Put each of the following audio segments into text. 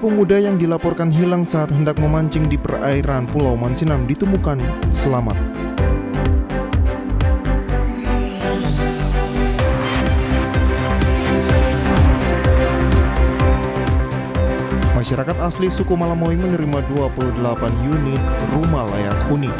pemuda yang dilaporkan hilang saat hendak memancing di perairan Pulau Mansinam ditemukan selamat. Masyarakat asli suku Malamoy menerima 28 unit rumah layak huni.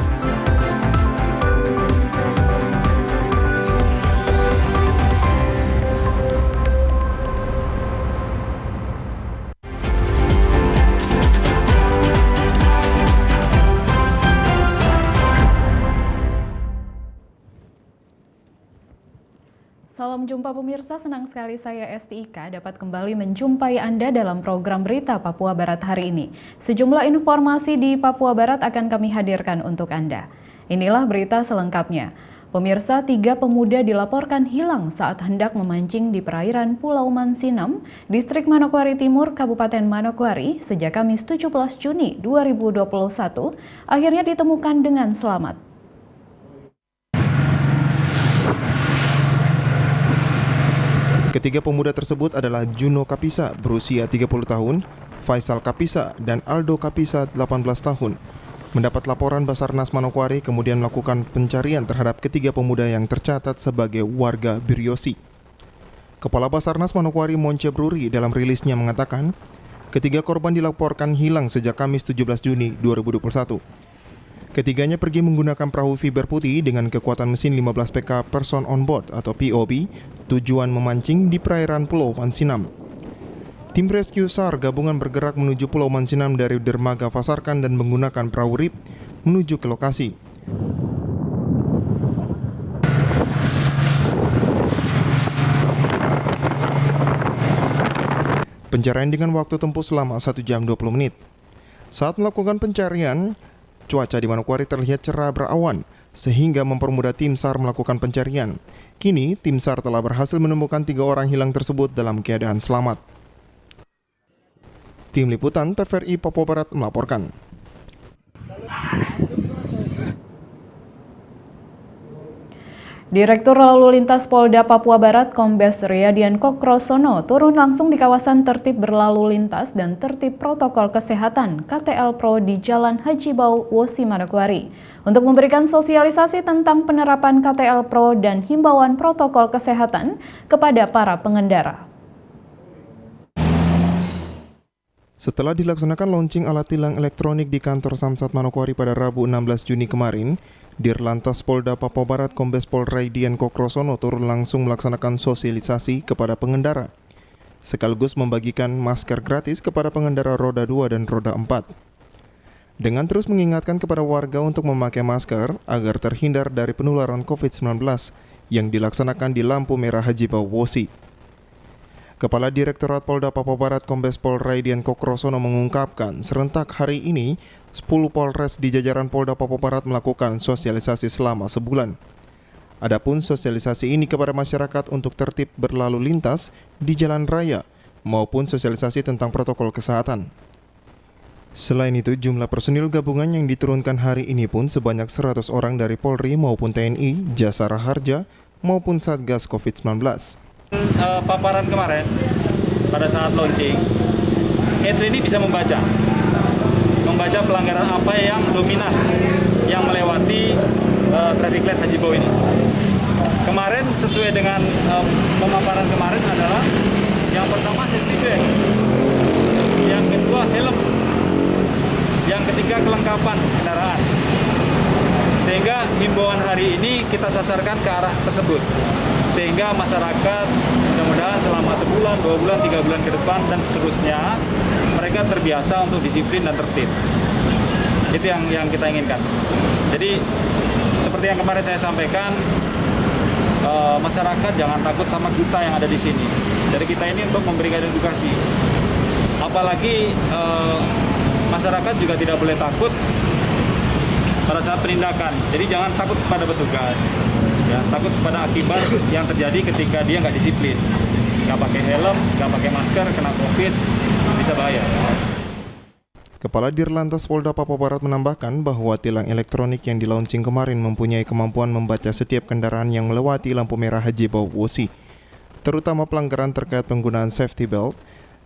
Salam jumpa pemirsa, senang sekali saya Esti Ika dapat kembali menjumpai Anda dalam program Berita Papua Barat hari ini. Sejumlah informasi di Papua Barat akan kami hadirkan untuk Anda. Inilah berita selengkapnya. Pemirsa, 3 pemuda dilaporkan hilang saat hendak memancing di perairan Pulau Mansinam, Distrik Manokwari Timur, Kabupaten Manokwari, sejak Kamis 17 Juni 2021, akhirnya ditemukan dengan selamat. Ketiga pemuda tersebut adalah Juno Kapisa berusia 30 tahun, Faisal Kapisa, dan Aldo Kapisa 18 tahun. Mendapat laporan Basarnas Manokwari kemudian melakukan pencarian terhadap ketiga pemuda yang tercatat sebagai warga Biriosi. Kepala Basarnas Manokwari Monce Bruri dalam rilisnya mengatakan, ketiga korban dilaporkan hilang sejak Kamis 17 Juni 2021. Ketiganya pergi menggunakan perahu fiber putih dengan kekuatan mesin 15 PK person on board atau POB, tujuan memancing di perairan Pulau Mansinam. Tim rescue SAR gabungan bergerak menuju Pulau Mansinam dari dermaga Fasarkan dan menggunakan perahu RIP menuju ke lokasi. Pencarian dengan waktu tempuh selama 1 jam 20 menit. Saat melakukan pencarian, cuaca di Manokwari terlihat cerah berawan, sehingga mempermudah tim SAR melakukan pencarian. Kini, tim SAR telah berhasil menemukan 3 orang hilang tersebut dalam keadaan selamat. Tim Liputan TVRI Papua Barat melaporkan. Direktur Lalu Lintas Polda Papua Barat Kombes Riyadian Kokrosono turun langsung di kawasan tertib berlalu lintas dan tertib protokol kesehatan KTL Pro di Jalan Haji Bau, Wosi, Manokwari untuk memberikan sosialisasi tentang penerapan KTL Pro dan himbauan protokol kesehatan kepada para pengendara. Setelah dilaksanakan launching alat tilang elektronik di kantor Samsat Manokwari pada Rabu 16 Juni kemarin, Dirlantas Polda Papua Barat Kombes Pol Riyadian Kokrosono turun langsung melaksanakan sosialisasi kepada pengendara, sekaligus membagikan masker gratis kepada pengendara roda 2 dan roda 4. Dengan terus mengingatkan kepada warga untuk memakai masker agar terhindar dari penularan COVID-19 yang dilaksanakan di lampu merah Haji Bau, Wosi. Kepala Direktorat Polda Papua Barat Kombes Pol Riyadian Kokrosono mengungkapkan serentak hari ini 10 Polres di jajaran Polda Papua Barat melakukan sosialisasi selama sebulan. Adapun sosialisasi ini kepada masyarakat untuk tertib berlalu lintas di jalan raya maupun sosialisasi tentang protokol kesehatan. Selain itu, jumlah personil gabungan yang diturunkan hari ini pun sebanyak 100 orang dari Polri maupun TNI, Jasara Harja maupun Satgas COVID-19. Paparan kemarin pada saat launching, Edri ini bisa membaca pelanggaran apa yang dominan yang melewati traffic light Haji Bau ini. Kemarin sesuai dengan pemaparan kemarin adalah yang pertama safety belt, yang kedua helm, yang ketiga kelengkapan kendaraan. Sehingga himbauan hari ini kita sasarkan ke arah tersebut. Sehingga masyarakat mudah-mudahan selama sebulan, 2 bulan, 3 bulan ke depan dan seterusnya mereka terbiasa untuk disiplin dan tertib. Itu yang kita inginkan. Jadi seperti yang kemarin saya sampaikan, masyarakat jangan takut sama kita yang ada di sini. Jadi kita ini untuk memberikan edukasi. Apalagi masyarakat juga tidak boleh takut pada saat penindakan. Jadi jangan takut kepada petugas. Ya, takut pada akibat yang terjadi ketika dia nggak disiplin, nggak pakai helm, nggak pakai masker, kena COVID, bisa bahaya. Kepala Dirlantas Polda Papua Barat menambahkan bahwa tilang elektronik yang dilaunching kemarin mempunyai kemampuan membaca setiap kendaraan yang melewati lampu merah Haji Bau, Wosi, terutama pelanggaran terkait penggunaan safety belt,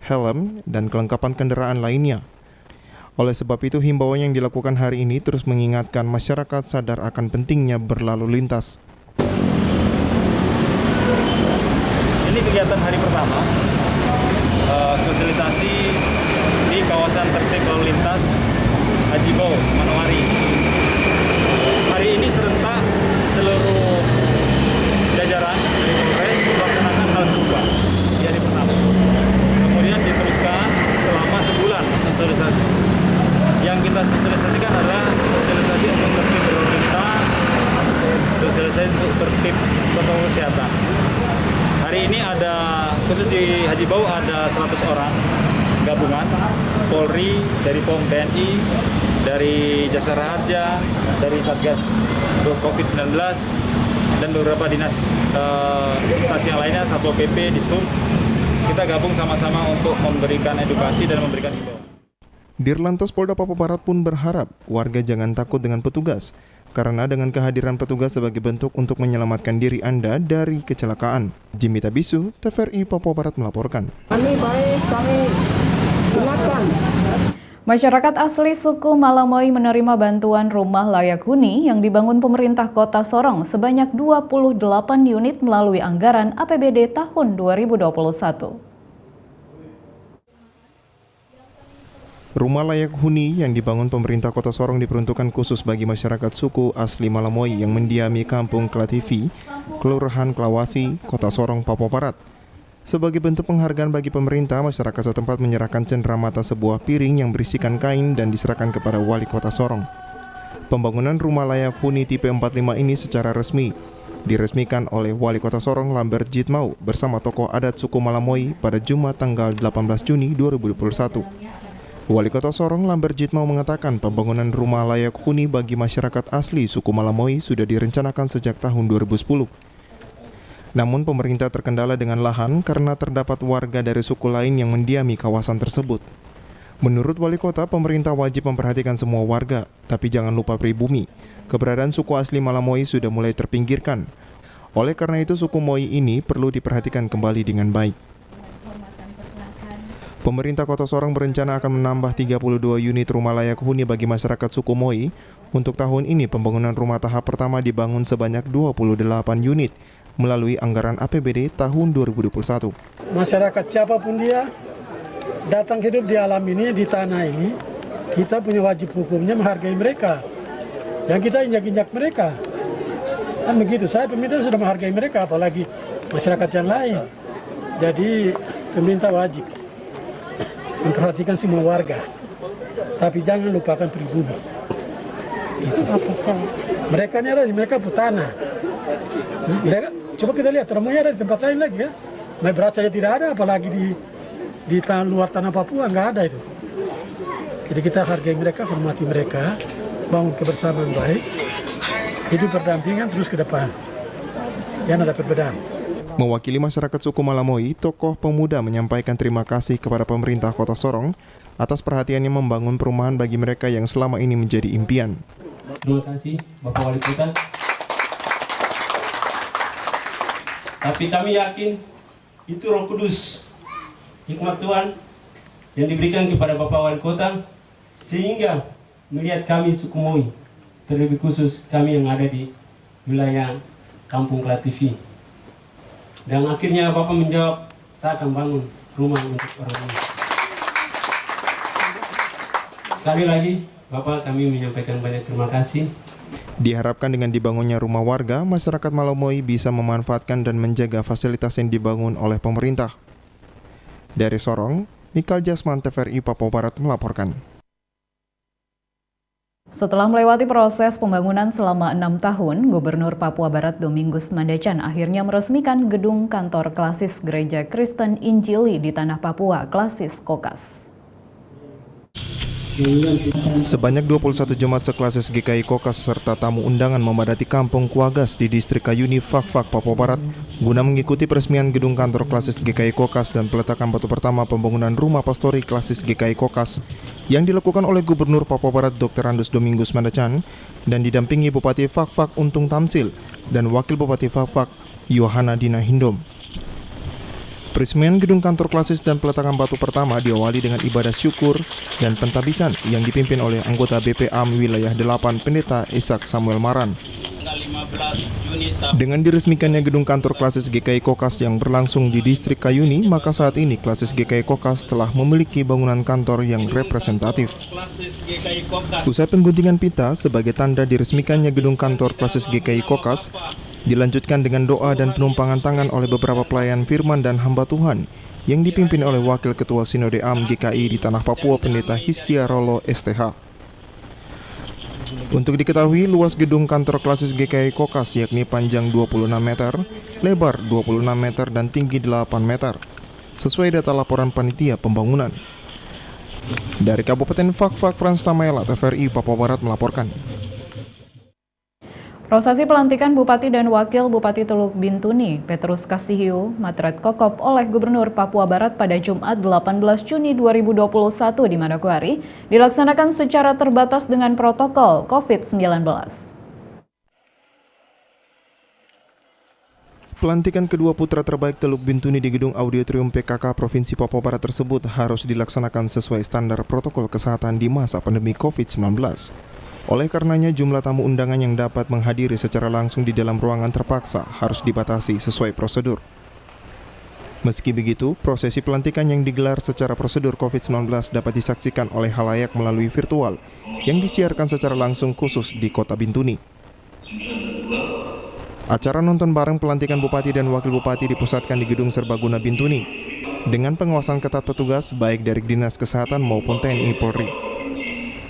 helm, dan kelengkapan kendaraan lainnya. Oleh sebab itu, himbauan yang dilakukan hari ini terus mengingatkan masyarakat sadar akan pentingnya berlalu lintas. Ini kegiatan hari pertama, sosialisasi di kawasan tertib lalu lintas Haji Bau, Manokwari. Hari ini serentak seluruh jajaran dari Polres melaksanakan hal serupa di hari pertama. Kemudian diteruskan selama sebulan sosialisasi. Yang kita sosialisasikan adalah sosialisasi untuk tertib berlalu lintas, sosialisasi untuk tertib protokol kesehatan. Hari ini ada, khusus di Haji Bau ada 100 orang gabungan, Polri, dari POM TNI, dari Jasara Harja, dari Satgas COVID-19, dan beberapa dinas instansi yang lainnya, Satpol PP, Dishub. Kita gabung sama-sama untuk memberikan edukasi dan memberikan himbauan. Dirlantas Polda Papua Barat pun berharap warga jangan takut dengan petugas, karena dengan kehadiran petugas sebagai bentuk untuk menyelamatkan diri Anda dari kecelakaan. Jimmy Tabisu, TVRI Papua Barat melaporkan. Kami ingatkan. Masyarakat asli suku Malamoy menerima bantuan rumah layak huni yang dibangun pemerintah Kota Sorong sebanyak 28 unit melalui anggaran APBD tahun 2021. Rumah layak huni yang dibangun pemerintah Kota Sorong diperuntukkan khusus bagi masyarakat suku asli Malamoy yang mendiami Kampung Klativi, Kelurahan Klawasi, Kota Sorong, Papua Barat. Sebagai bentuk penghargaan bagi pemerintah, masyarakat setempat menyerahkan cenderamata sebuah piring yang berisikan kain dan diserahkan kepada Wali Kota Sorong. Pembangunan rumah layak huni tipe 45 ini secara resmi diresmikan oleh Wali Kota Sorong Lambert Jitmau bersama tokoh adat suku Malamoy pada Jumat tanggal 18 Juni 2021. Wali Kota Sorong Lambert Jitmau mengatakan pembangunan rumah layak huni bagi masyarakat asli suku Malamoy sudah direncanakan sejak tahun 2010. Namun pemerintah terkendala dengan lahan karena terdapat warga dari suku lain yang mendiami kawasan tersebut. Menurut Wali Kota, pemerintah wajib memperhatikan semua warga, tapi jangan lupa pribumi. Keberadaan suku asli Malamoy sudah mulai terpinggirkan. Oleh karena itu, suku Moi ini perlu diperhatikan kembali dengan baik. Pemerintah Kota Sorong berencana akan menambah 32 unit rumah layak huni bagi masyarakat suku Moi. Untuk tahun ini, pembangunan rumah tahap pertama dibangun sebanyak 28 unit melalui anggaran APBD tahun 2021. Masyarakat siapapun dia datang hidup di alam ini, di tanah ini, kita punya wajib hukumnya menghargai mereka. Yang kita injak-injak mereka. Kan begitu, saya pemerintah sudah menghargai mereka, apalagi masyarakat yang lain. Jadi pemerintah wajib memperhatikan semua warga, tapi jangan lupakan pribumi. Gitu. Mereka ini ada, mereka putana. Mereka, coba kita lihat, temunya ada di tempat lain lagi ya. Mai berat saja tidak ada, apalagi di luar tanah Papua nggak ada itu. Jadi kita hargai mereka, hormati mereka, bangun kebersamaan baik, hidup berdampingan terus ke depan. Jangan ada perbedaan. Mewakili masyarakat suku Malamoy, tokoh pemuda menyampaikan terima kasih kepada pemerintah Kota Sorong atas perhatiannya membangun perumahan bagi mereka yang selama ini menjadi impian. Terima kasih Bapak Wali Kota. Tapi kami yakin itu Roh Kudus, hikmat Tuhan yang diberikan kepada Bapak Wali Kota sehingga melihat kami suku Moi, terlebih khusus kami yang ada di wilayah Kampung Klativi. Dan akhirnya Bapak menjawab, saya akan bangun rumah untuk orang ini. Sekali lagi, Bapak kami menyampaikan banyak terima kasih. Diharapkan dengan dibangunnya rumah warga, masyarakat Malamoy bisa memanfaatkan dan menjaga fasilitas yang dibangun oleh pemerintah. Dari Sorong, Mikal Jasman, TVRI Papua Barat melaporkan. Setelah melewati proses pembangunan selama 6 tahun, Gubernur Papua Barat Domingus Mandacan akhirnya meresmikan gedung kantor klasis Gereja Kristen Injili di Tanah Papua, Klasis Kokas. Sebanyak 21 jemaat seklasis GKI Kokas serta tamu undangan memadati Kampung Kuagas di Distrik Kayuni, Fak-Fak, Papua Barat guna mengikuti peresmian gedung kantor klasis GKI Kokas dan peletakan batu pertama pembangunan rumah pastori klasis GKI Kokas yang dilakukan oleh Gubernur Papua Barat Dr. Andus Domingus Mandacan dan didampingi Bupati Fak-Fak Untung Tamsil dan Wakil Bupati Fak-Fak Yohana Dina Hindom. Peresmian gedung kantor klasis dan peletakan batu pertama diawali dengan ibadah syukur dan pentabisan yang dipimpin oleh anggota BPAM Wilayah 8 Pendeta Ishak Samuel Maran. Dengan diresmikannya gedung kantor klasis GKI Kokas yang berlangsung di distrik Kayuni, maka saat ini klasis GKI Kokas telah memiliki bangunan kantor yang representatif. Usai pengguntingan pita sebagai tanda diresmikannya gedung kantor klasis GKI Kokas, dilanjutkan dengan doa dan penumpangan tangan oleh beberapa pelayan firman dan hamba Tuhan yang dipimpin oleh Wakil Ketua Sinode AM GKI di Tanah Papua Pendeta Hizkia Rolo STH. Untuk diketahui, luas gedung kantor klasis GKI Kokas yakni panjang 26 meter, lebar 26 meter, dan tinggi 8 meter, sesuai data laporan panitia pembangunan. Dari Kabupaten Fak-Fak, Frans Tamaela, TVRI Papua Barat melaporkan. Prosesi pelantikan Bupati dan Wakil Bupati Teluk Bintuni, Petrus Kasihiu, Matret Kokop oleh Gubernur Papua Barat pada Jumat 18 Juni 2021 di Manokwari dilaksanakan secara terbatas dengan protokol COVID-19. Pelantikan kedua putra terbaik Teluk Bintuni di Gedung Auditorium PKK Provinsi Papua Barat tersebut harus dilaksanakan sesuai standar protokol kesehatan di masa pandemi COVID-19. Oleh karenanya, jumlah tamu undangan yang dapat menghadiri secara langsung di dalam ruangan terpaksa harus dibatasi sesuai prosedur. Meski begitu, prosesi pelantikan yang digelar secara prosedur COVID-19 dapat disaksikan oleh khalayak melalui virtual yang disiarkan secara langsung khusus di Kota Bintuni. Acara nonton bareng pelantikan Bupati dan Wakil Bupati dipusatkan di Gedung Serbaguna Bintuni dengan pengawasan ketat petugas baik dari Dinas Kesehatan maupun TNI Polri.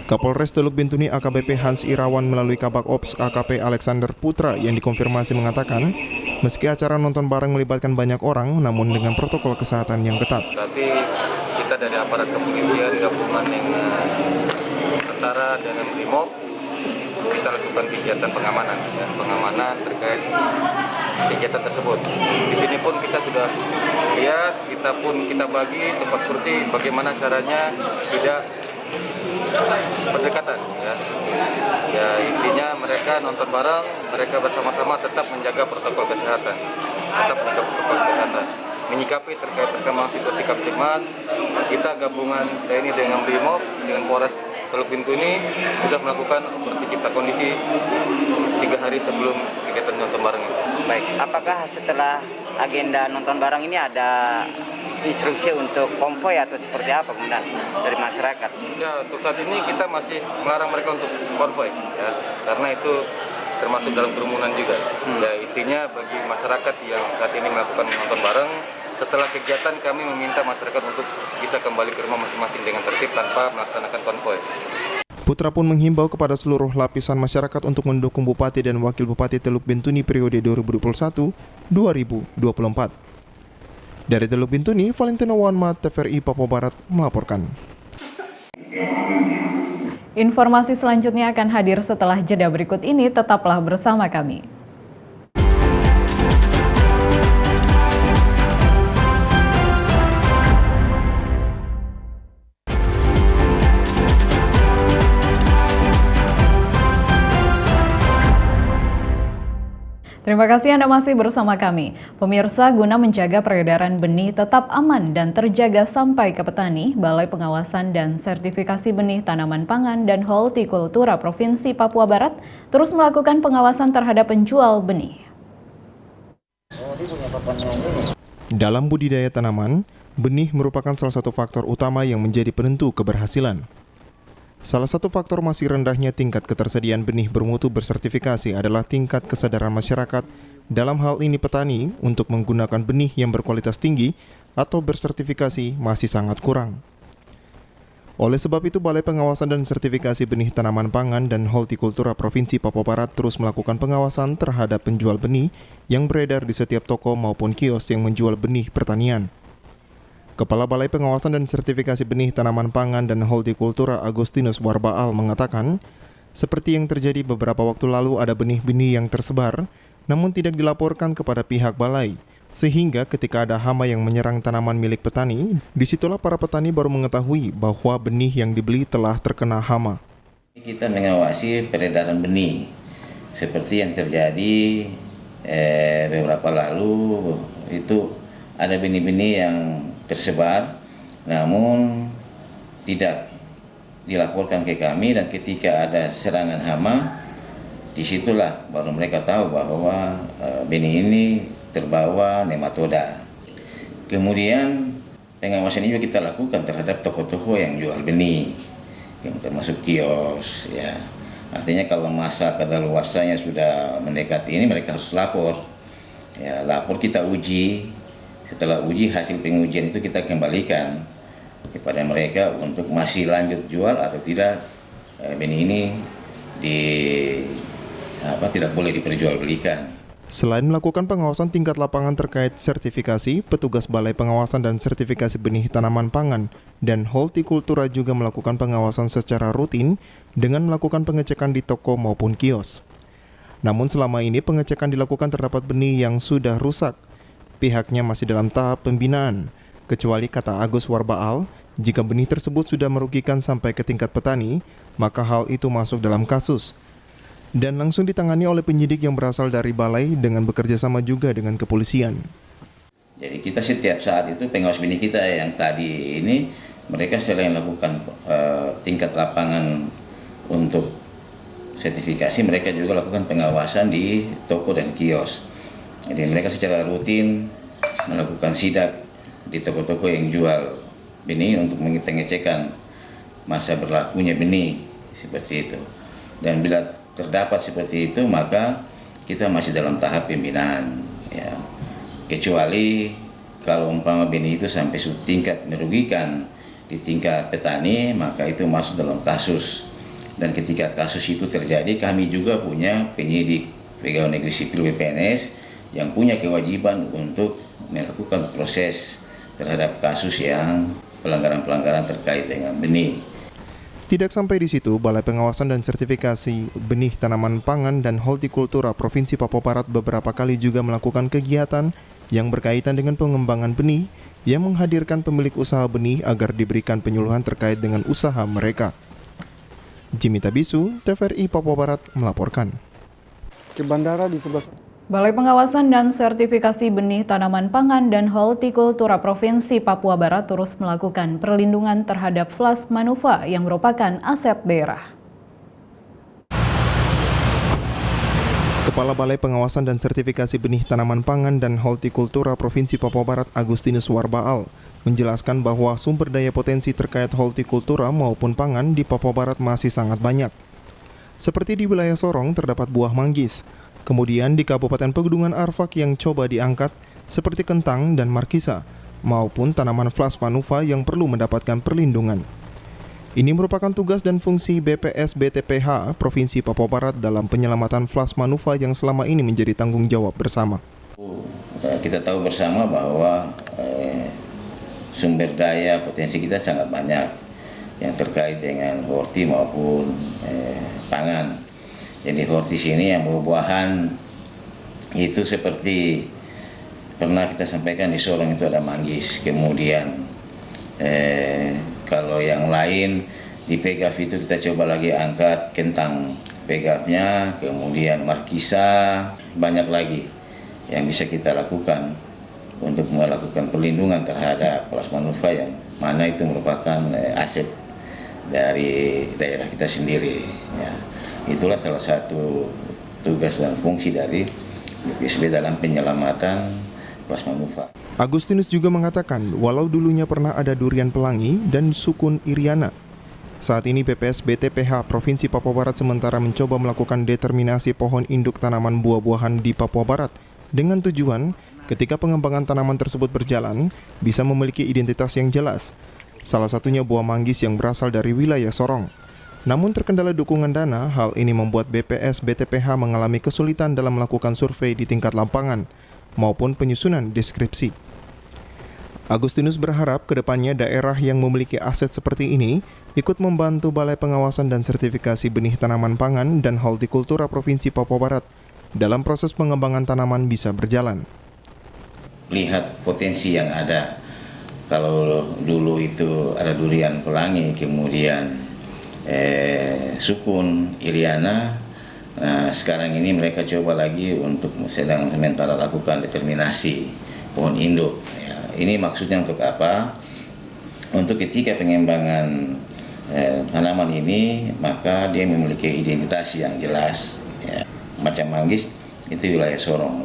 Kapolres Teluk Bintuni AKBP Hans Irawan melalui Kabak Ops AKP Alexander Putra yang dikonfirmasi mengatakan, meski acara nonton bareng melibatkan banyak orang, namun dengan protokol kesehatan yang ketat. Tapi kita dari aparat kepolisian gabungan dengan tentara dengan BRIMOB, kita lakukan kegiatan pengamanan terkait kegiatan tersebut. Di sini pun kita sudah lihat, kita bagi tempat kursi bagaimana caranya tidak berdekatan ya intinya mereka nonton bareng, mereka bersama-sama tetap menjaga protokol kesehatan, menyikapi terkait perkembangan situasi Kaptipmas. Kita gabungan TNI dengan BRIMOB dengan Polres Teluk Bintuni sudah melakukan operasi cipta kondisi 3 hari sebelum kegiatan nonton bareng. Baik, apakah setelah agenda nonton bareng ini ada instruksi untuk konvoy atau seperti apa kemudian dari masyarakat? Ya, untuk saat ini kita masih melarang mereka untuk konvoy ya, karena itu termasuk dalam kerumunan juga. Ya, intinya bagi masyarakat yang saat ini melakukan nonton bareng, setelah kegiatan kami meminta masyarakat untuk bisa kembali ke rumah masing-masing dengan tertib tanpa melaksanakan konvoy. Putra pun menghimbau kepada seluruh lapisan masyarakat untuk mendukung Bupati dan Wakil Bupati Teluk Bintuni periode 2021-2024. Dari Teluk Bintuni, Valentino Wanmat, TVRI Papua Barat melaporkan. Informasi selanjutnya akan hadir setelah jeda berikut ini, tetaplah bersama kami. Terima kasih Anda masih bersama kami. Pemirsa, guna menjaga peredaran benih tetap aman dan terjaga sampai ke petani, Balai Pengawasan dan Sertifikasi Benih Tanaman Pangan dan Hortikultura Provinsi Papua Barat terus melakukan pengawasan terhadap penjual benih. Dalam budidaya tanaman, benih merupakan salah satu faktor utama yang menjadi penentu keberhasilan. Salah satu faktor masih rendahnya tingkat ketersediaan benih bermutu bersertifikasi adalah tingkat kesadaran masyarakat, dalam hal ini petani, untuk menggunakan benih yang berkualitas tinggi atau bersertifikasi masih sangat kurang. Oleh sebab itu, Balai Pengawasan dan Sertifikasi Benih Tanaman Pangan dan Hortikultura Provinsi Papua Barat terus melakukan pengawasan terhadap penjual benih yang beredar di setiap toko maupun kios yang menjual benih pertanian. Kepala Balai Pengawasan dan Sertifikasi Benih Tanaman Pangan dan Hortikultura Agustinus Warbaal mengatakan, seperti yang terjadi beberapa waktu lalu ada benih-benih yang tersebar, namun tidak dilaporkan kepada pihak balai, sehingga ketika ada hama yang menyerang tanaman milik petani, disitulah para petani baru mengetahui bahwa benih yang dibeli telah terkena hama. Kita mengawasi peredaran benih, seperti yang terjadi beberapa lalu itu ada benih-benih yang tersebar, namun tidak dilaporkan ke kami, dan ketika ada serangan hama, disitulah baru mereka tahu bahwa benih ini terbawa nematoda. Kemudian pengawasan ini juga kita lakukan terhadap toko-toko yang jual benih, yang termasuk kios, ya. Artinya kalau masa kadaluarsanya sudah mendekati ini, mereka harus lapor. Ya, lapor, kita uji. Setelah uji, hasil pengujian itu kita kembalikan kepada mereka untuk masih lanjut jual atau tidak. Benih ini tidak boleh diperjualbelikan. Selain melakukan pengawasan tingkat lapangan terkait sertifikasi, petugas Balai Pengawasan dan Sertifikasi Benih Tanaman Pangan dan Hortikultura juga melakukan pengawasan secara rutin dengan melakukan pengecekan di toko maupun kios. Namun selama ini pengecekan dilakukan terdapat benih yang sudah rusak. Pihaknya masih dalam tahap pembinaan, kecuali kata Agus Warbaal, jika benih tersebut sudah merugikan sampai ke tingkat petani, maka hal itu masuk dalam kasus dan langsung ditangani oleh penyidik yang berasal dari balai dengan bekerja sama juga dengan kepolisian. Jadi kita setiap saat itu pengawas benih kita yang tadi ini, mereka selain lakukan tingkat lapangan untuk sertifikasi, mereka juga lakukan pengawasan di toko dan kios. Jadi mereka secara rutin melakukan sidak di toko-toko yang jual benih untuk pengecekan masa berlakunya benih, seperti itu. Dan bila terdapat seperti itu, maka kita masih dalam tahap pembinaan, ya. Kecuali kalau umpama benih itu sampai tingkat merugikan di tingkat petani, maka itu masuk dalam kasus. Dan ketika kasus itu terjadi, kami juga punya penyidik Pegawai Negeri Sipil BPNS yang punya kewajiban untuk melakukan proses terhadap kasus yang pelanggaran-pelanggaran terkait dengan benih. Tidak sampai di situ, Balai Pengawasan dan Sertifikasi Benih Tanaman Pangan dan Hortikultura Provinsi Papua Barat beberapa kali juga melakukan kegiatan yang berkaitan dengan pengembangan benih yang menghadirkan pemilik usaha benih agar diberikan penyuluhan terkait dengan usaha mereka. Jimmy Tabisu, TVRI Papua Barat melaporkan. Ke bandara di sebelah. Balai Pengawasan dan Sertifikasi Benih Tanaman Pangan dan Hortikultura Provinsi Papua Barat terus melakukan perlindungan terhadap plasmanuva yang merupakan aset daerah. Kepala Balai Pengawasan dan Sertifikasi Benih Tanaman Pangan dan Hortikultura Provinsi Papua Barat Agustinus Warbaal menjelaskan bahwa sumber daya potensi terkait hortikultura maupun pangan di Papua Barat masih sangat banyak. Seperti di wilayah Sorong terdapat buah manggis. Kemudian di Kabupaten Pegunungan Arfak yang coba diangkat seperti kentang dan markisa, maupun tanaman plasmanuva yang perlu mendapatkan perlindungan. Ini merupakan tugas dan fungsi BPS BTPH Provinsi Papua Barat dalam penyelamatan plasmanuva yang selama ini menjadi tanggung jawab bersama. Kita tahu bersama bahwa sumber daya potensi kita sangat banyak yang terkait dengan horti maupun pangan. Jadi horti sini yang buah-buahan itu seperti pernah kita sampaikan di Sorong itu ada manggis. Kemudian kalau yang lain di Pegaf itu kita coba lagi angkat kentang Pegafnya, kemudian markisa, banyak lagi yang bisa kita lakukan untuk melakukan perlindungan terhadap plasmanuva yang mana itu merupakan aset dari daerah kita sendiri. Ya. Itulah salah satu tugas dan fungsi dari BPSB dalam penyelamatan plasmanuva. Agustinus juga mengatakan, walau dulunya pernah ada durian pelangi dan sukun iriana, saat ini BPS BTPH Provinsi Papua Barat sementara mencoba melakukan determinasi pohon induk tanaman buah-buahan di Papua Barat dengan tujuan ketika pengembangan tanaman tersebut berjalan bisa memiliki identitas yang jelas. Salah satunya buah manggis yang berasal dari wilayah Sorong. Namun terkendala dukungan dana, hal ini membuat BPS BTPH mengalami kesulitan dalam melakukan survei di tingkat lapangan maupun penyusunan deskripsi. Agustinus berharap kedepannya daerah yang memiliki aset seperti ini ikut membantu Balai Pengawasan dan Sertifikasi Benih Tanaman Pangan dan Hortikultura Provinsi Papua Barat dalam proses pengembangan tanaman bisa berjalan. Lihat potensi yang ada. Kalau dulu itu ada durian pelangi, kemudian sukun iriana. Nah, sekarang ini mereka coba lagi untuk sedang sementara lakukan determinasi pohon induk. Ya. Ini maksudnya untuk apa? Untuk ketika pengembangan tanaman ini, maka dia memiliki identitas yang jelas. Ya. Macam manggis itu wilayah Sorong.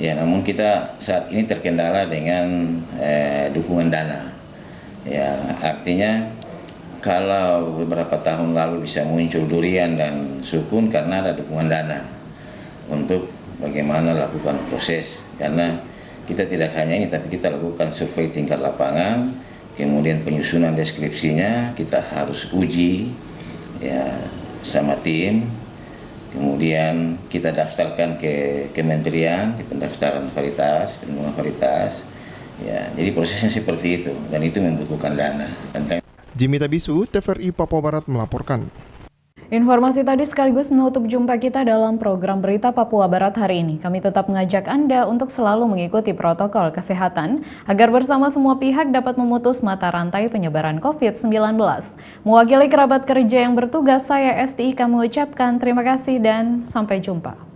Namun kita saat ini terkendala dengan dukungan dana. Ya, artinya kalau beberapa tahun lalu bisa muncul durian dan sukun karena ada dukungan dana untuk bagaimana lakukan proses, karena kita tidak hanya ini tapi kita lakukan survei tingkat lapangan, kemudian penyusunan deskripsinya kita harus uji ya sama tim, kemudian kita daftarkan ke kementerian di pendaftaran varietas, pengembangan varietas. Ya, jadi prosesnya seperti itu dan itu membutuhkan dana. Jimmy Tabisu, TVRI Papua Barat melaporkan. Informasi tadi sekaligus menutup jumpa kita dalam program Berita Papua Barat hari ini. Kami tetap mengajak Anda untuk selalu mengikuti protokol kesehatan agar bersama semua pihak dapat memutus mata rantai penyebaran COVID-19. Mewakili kerabat kerja yang bertugas, saya STIK mengucapkan terima kasih dan sampai jumpa.